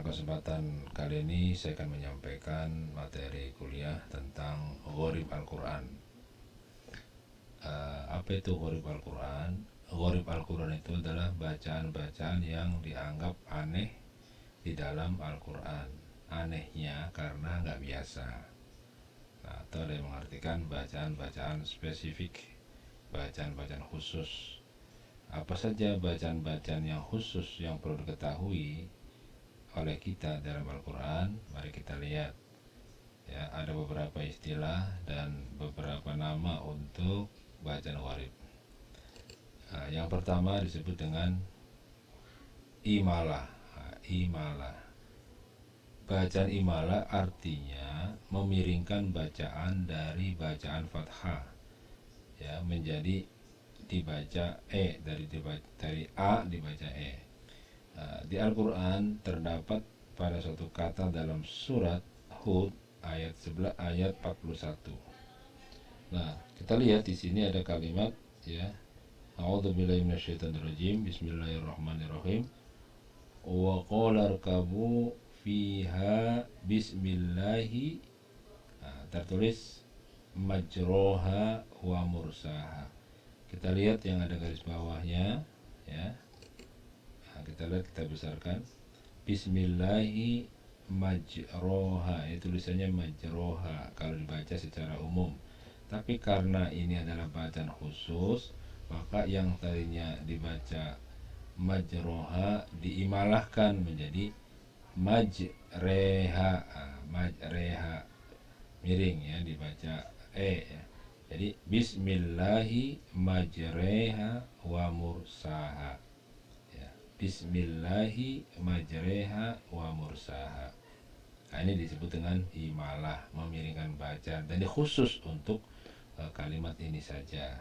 kesempatan kali ini saya akan menyampaikan materi kuliah tentang Gharib Al-Quran. Apa itu Gharib Al-Quran? Gharib Al-Quran itu adalah bacaan-bacaan yang dianggap aneh di dalam Al-Quran. Anehnya karena nggak biasa. Atau ada yang mengartikan bacaan-bacaan spesifik, bacaan-bacaan khusus. Apa saja bacaan-bacaan yang khusus yang perlu diketahui oleh kita dalam Al-Quran? Mari kita lihat. Ya, ada beberapa istilah dan beberapa nama untuk bacaan gharib. Yang pertama disebut dengan imalah. Imalah. Bacaan imalah artinya memiringkan bacaan dari bacaan fathah, ya, menjadi dibaca dari A dibaca E. Di Al-Quran terdapat pada suatu kata dalam surat Hud ayat 11 ayat 41. Nah, kita lihat di sini ada kalimat, ya. A'udzubillahi minasyaitonirrajim. Bismillahirrahmanirrahim. Wa qala rkabu fiha bismillahi. Tertulis majroha wa mursaha. Kita lihat yang ada garis bawahnya, ya. Kita lihat, kita besarkan. Bismillahi majroha, itu tulisannya majroha kalau dibaca secara umum. Tapi karena ini adalah bacaan khusus, maka yang tadinya dibaca majroha diimalahkan menjadi majreha. Majreha miring, ya, dibaca E, ya. Jadi bismillahi majreha wa mursaha. Bismillahi majreha wa mursaha. Ini disebut dengan imalah, memiringkan bacaan, dan ini khusus untuk kalimat ini saja.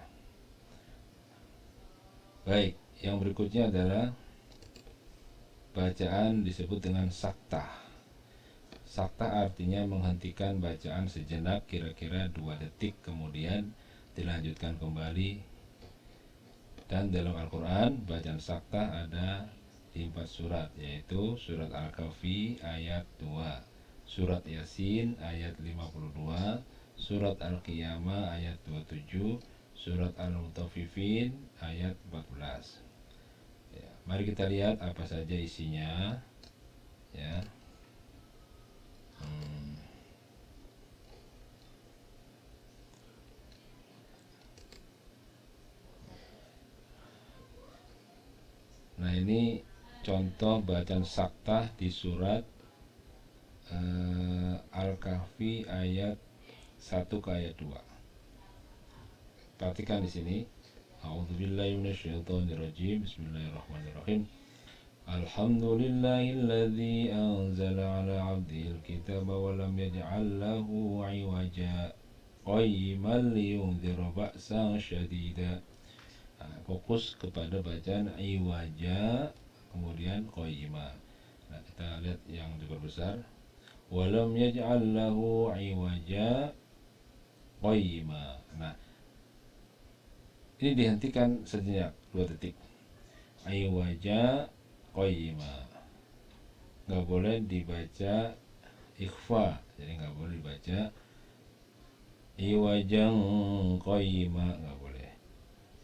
Baik, yang berikutnya adalah bacaan disebut dengan saktah. Saktah artinya menghentikan bacaan sejenak, kira-kira 2 detik, kemudian dilanjutkan kembali. Dan dalam Al-Quran bacaan saktah ada di 4 surat, yaitu surat Al-Kahfi ayat 2, surat Yasin ayat 52, surat Al-Qiyamah ayat 27, surat Al-Mutaffifin ayat 14. Ya, mari kita lihat apa saja isinya, ya. Nah, ini contoh bacaan saktah di surat Al-Kahfi ayat 1 ke ayat 2. Perhatikan di sini. A'udzubillahi minasyaitonirrajim. Bismillahirrahmanirrahim. Alhamdulillahilladzi anzala 'ala 'abdihil kitaba wa lam yaj'al lahu 'iwaja qayyiman liyundzira ba'san syadida. Fokus kepada bacaan iwaja, kemudian qayyima. Nah, kita lihat yang diperbesar. Walam yaj'al lahu iwaja qayyima. Nah, ini dihentikan sejenak 2 detik. Iwaja qayyima. Nggak boleh dibaca ikhfa, jadi nggak boleh dibaca iwajang qayyima, nggak boleh,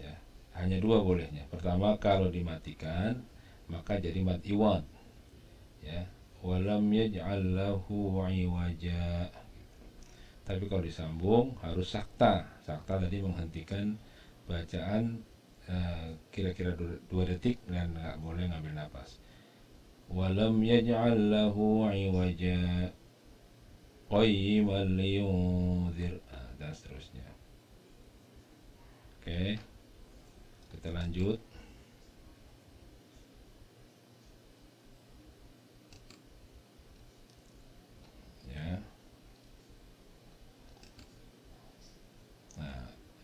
ya. Hanya 2 bolehnya. Pertama, kalau dimatikan maka jadi mat iwad, ya. Walam yaj'al lahu iwaja. Tapi kalau disambung harus sakta. Sakta tadi menghentikan bacaan kira-kira 2 detik dan nggak boleh ngambil napas. Walam yaj'al lahu iwaja qayyiman liyundzir, dan seterusnya. Oke, kita lanjut.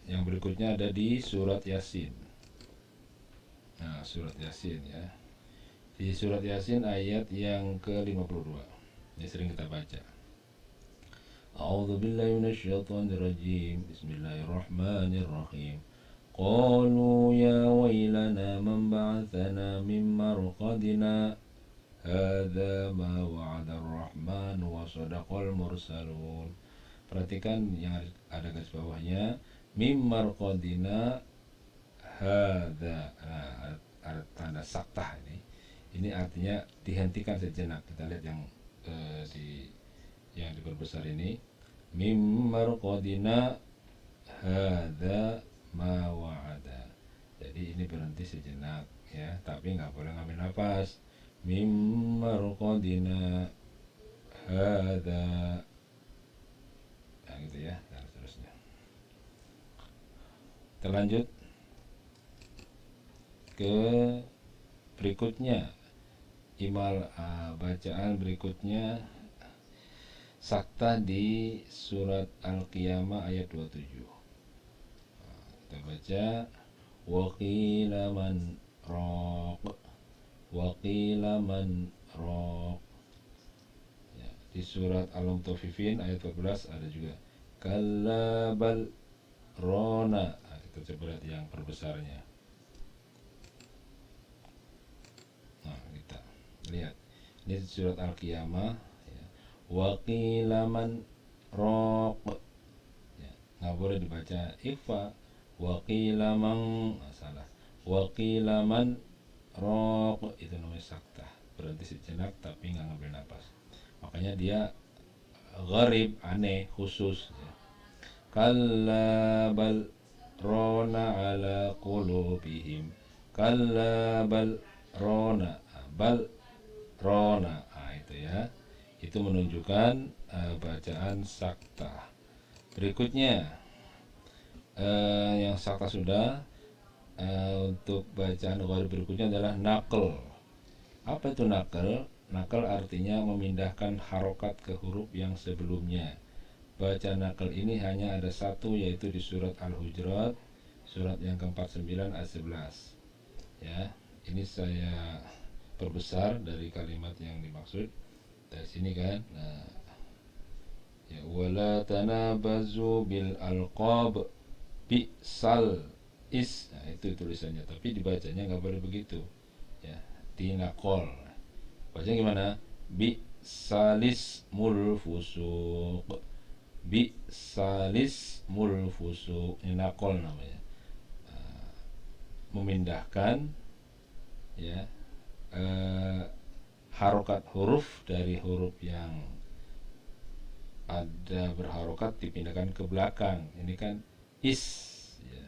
Yang berikutnya ada di surat Yasin. Nah, surat Yasin, ya. Di surat Yasin ayat yang ke-52. Ini sering kita baca. A'udzubillahi minasyaitonirrajim. Bismillahirrahmanirrahim. Qalu ya wailana man ba'athana min marqadina hadza ma wa'ada ar-rahman wa sadaqal mursalun. Perhatikan yang ada garis bawahnya, mim marqadina hadza. Nah, ada tanda saktah ini. Ini artinya dihentikan sejenak. Kita lihat yang diperbesar ini, mim marqadina hadza ma wa'ada. Jadi ini berhenti sejenak ya, tapi nggak boleh ngambil nafas. Mim marqadina hadza, nah gitu ya, dan seterusnya. Kita lanjut ke berikutnya, bacaan berikutnya sakta di surat Al-Qiyamah ayat 27. Kita baca, waqila man raq, waqila man raq. Ya, di surat Al-Mutaffifin ayat 14 ada juga kalla bal rona. Nah, kita coba lihat yang perbesarnya. Nah, kita lihat ini surat Al-Qiyamah ya. Waqila man raq ya, nggak boleh dibaca ikhfa. Waqila man, salah. Waqila man raq, itu namanya sakta, berhenti sejenak tapi nggak ngambil nafas. Makanya dia gharib, aneh, khusus ya. Kalla bal rona ala qulubihim, kalla bal rona, bal rona, nah, itu ya, itu menunjukkan bacaan sakta. Berikutnya yang sakta sudah, untuk bacaan gharib berikutnya adalah naql. Apa itu naql? Naql artinya memindahkan harokat ke huruf yang sebelumnya. Bacaan naql ini hanya ada satu, yaitu di surat Al-Hujurat, surat yang ke-49 ayat 11. Ya, ini saya perbesar dari kalimat yang dimaksud dari sini kan. Nah, ya, wala tanabazu bil alqab bi'sal is. Nah, itu tulisannya, tapi dibacanya nggak boleh begitu ya, dinakol. Bacanya gimana? Bi'salis mul fusuq, bi'salis mul fusuq, ini nakol namanya. Memindahkan ya harokat huruf dari huruf yang ada berharokat dipindahkan ke belakang. Ini kan is ya.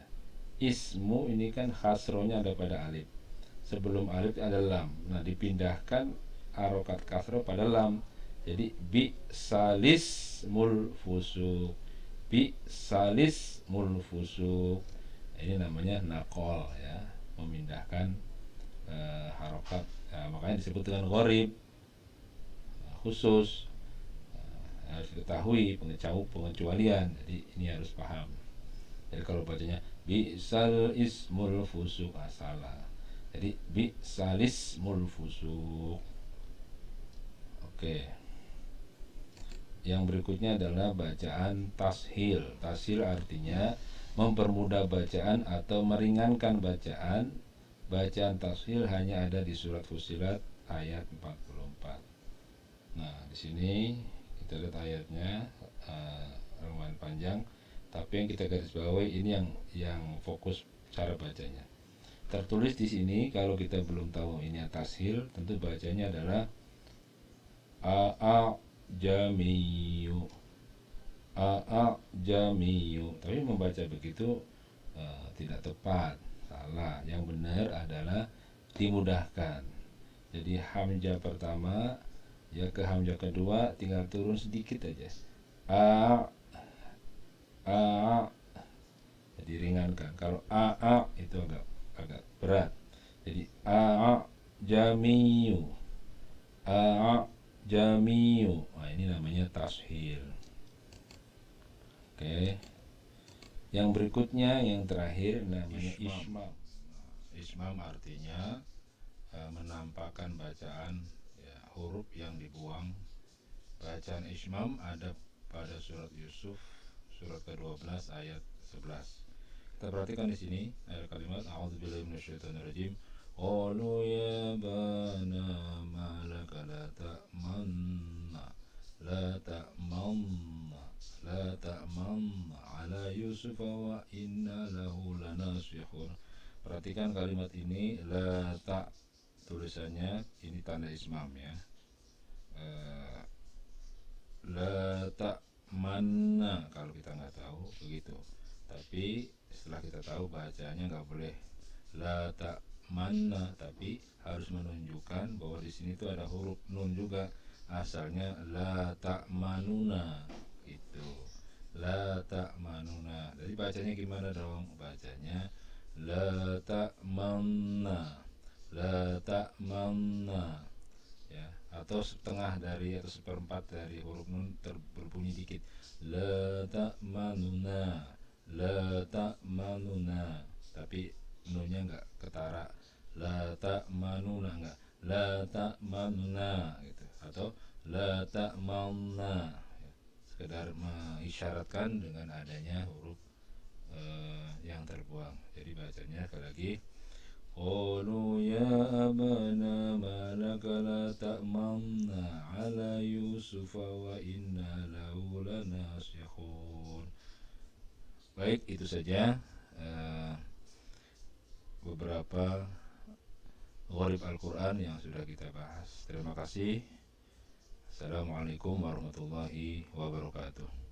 Ismu ini kan khasronya ada pada alif, sebelum alif ada lam. Nah, dipindahkan harokat kasro pada lam, jadi bi salis mul fusuq, bi salis mul fusuq. Ini namanya nakol ya, memindahkan harokat. Nah, makanya disebut dengan gharib, khusus, harus diketahui pengecualian. Jadi ini harus paham. Jadi kalau bacanya bi'sal ismul fusuq, salah. Jadi bi'sal ismul fusuq. Oke. Yang berikutnya adalah bacaan tashil. Tashil artinya mempermudah bacaan atau meringankan bacaan. Bacaan tashil hanya ada di surat Fussilat ayat 44. Nah, di sini kita lihat ayatnya lumayan panjang, tapi yang kita garis bawahi ini yang fokus cara bacanya. Tertulis di sini, kalau kita belum tahu ini tashil, tentu bacanya adalah a jamiyu, a jamiyu. Tapi membaca begitu tidak tepat, salah. Yang benar adalah dimudahkan. Jadi hamzah pertama ya ke hamzah kedua tinggal turun sedikit aja. A jadi ringankan. Kalau a itu agak berat. Jadi a jamiu, a jamiu. Nah, ini namanya tashil. Oke. Yang berikutnya, yang terakhir, namanya ismam. Ismam artinya menampakkan bacaan ya, huruf yang dibuang. Bacaan ismam ada pada surat Yusuf surat ke-12 ayat 11. Kita perhatikan di sini ada kalimat a'udzubillahi minasyaitonirrajim. Qalu ya bana malaka Yusufa wa inna lahu lanasihun. Perhatikan kalimat ini, la ta, tulisannya ini tanda ismam ya. La ta mana kalau kita nggak tahu begitu. Tapi setelah kita tahu bacanya nggak boleh la ta mana, tapi harus menunjukkan bahwa di sini tuh ada huruf nun juga. Asalnya la ta manuna itu. La ta manuna. Jadi bacanya gimana dong? Bacanya la ta manna. La ta manna ya, atau setengah dari atau seperempat dari huruf nun berbunyi dikit, la ta'manuna, la ta'manuna, tapi nunnya enggak ketara, la ta'manuna, enggak, la ta'manuna gitu, atau la ta'manna ya. Sekedar mengisyaratkan dengan adanya huruf yang terbuang. Jadi bacanya sekali lagi, قالوا يا أبانا ما لك لا تأمنا على يوسف وإنا له لناصحون. Baik, itu saja beberapa gharib Al-Quran yang sudah kita bahas. Terima kasih. Assalamualaikum warahmatullahi wabarakatuh.